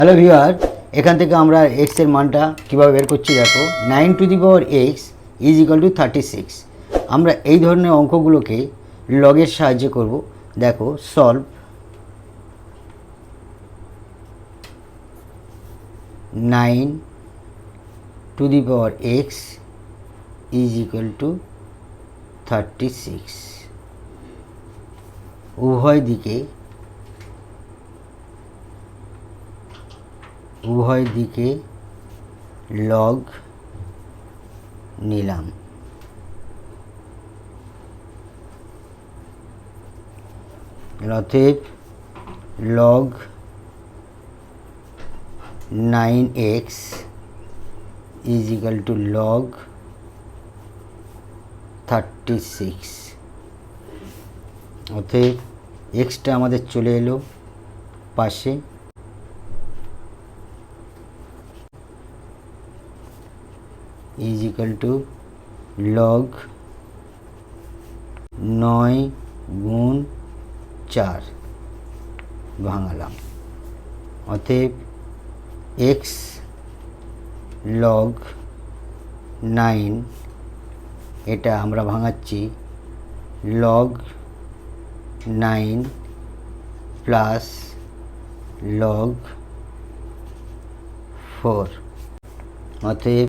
Hello viewer, এখান থেকে আমরা এক্স এর মানটা কীভাবে বের করছি দেখো। 9 to the power x is equal to 36। আমরা এই ধরনের অঙ্কগুলোকে লগের সাহায্যে করব। দেখো, solve 9 to the power x is equal to 36। উভয় দিকে লগ নিলাম। অতএব log 9x is equal to log 36। অতএব এক্সটা আমাদের চলে এলো পাশে, ইজ ইকুয়াল টু লগ 9 গুণ 4 ভাঙালাম। অতএব এক্স লগ 9, এটা আমরা ভাঙাচ্ছি লগ 9 প্লাস লগ 4। অতএব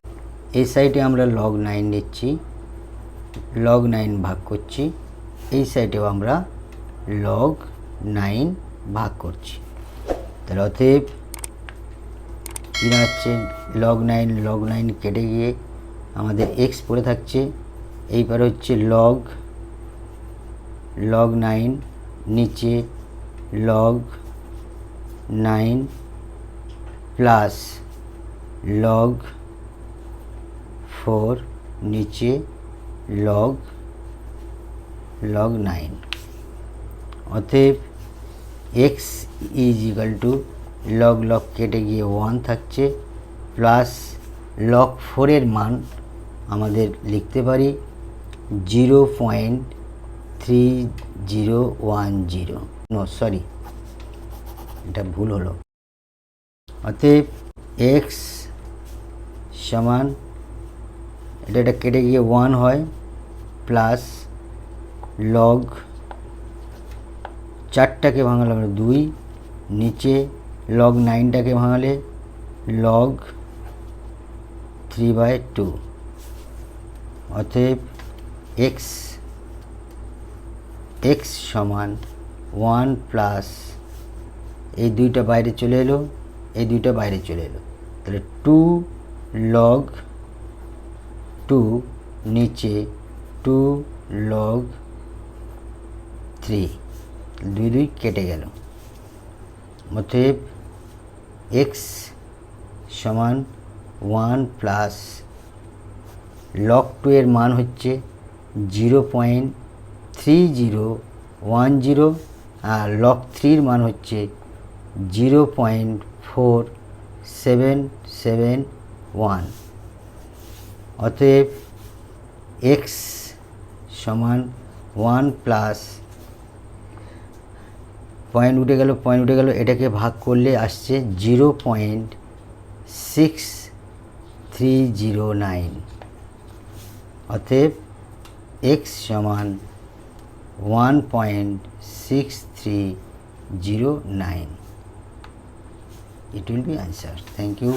এই সাইডে আমরা লগ 9 নিচ্ছি, লগ 9 ভাগ করছি, এই সাইডেও আমরা লগ 9 ভাগ করছি। তাহলে অতএব কী দাঁড়াচ্ছে, লগ 9 কেটে গিয়ে আমাদের এক্স পড়ে থাকছে। এইবার হচ্ছে লগ 9 নিচে লগ 9 প্লাস লগ 4 নিচে লগ 9। অতএব x is equal to log কেটে গিয়ে 1 থাকছে, প্লাস লগ 4-এর মান আমাদের লিখতে পারি 0.3010। সরি, এটা ভুল হলো। অতএব এক্স সমান, এটা কেটে গিয়ে 1 হয়, প্লাস লগ 4টাকে ভাঙালে আমরা 2, নিচে লগ 9টাকে ভাঙালে লগ 3/2। অতএব এক্স সমান 1 প্লাস, এই দুইটা বাইরে চলে এলো, এই দুইটা বাইরে চলে এলো, তাহলে 2 লগ 2 নিচে 2 লগ 3, 2 কেটে গেল। অতএব এক্স সমান 1 প্লাস লগ 2-এর মান হচ্ছে 0.3010, আর লগ 3-র মান হচ্ছে 0.4771। অতএব এক্স সমান 1 প্লাস, পয়েন্ট উঠে গেল, এটাকে ভাগ করলে আসছে 0.6309। অতএব এক্স সমান 1.6309। It will be answer. Thank you.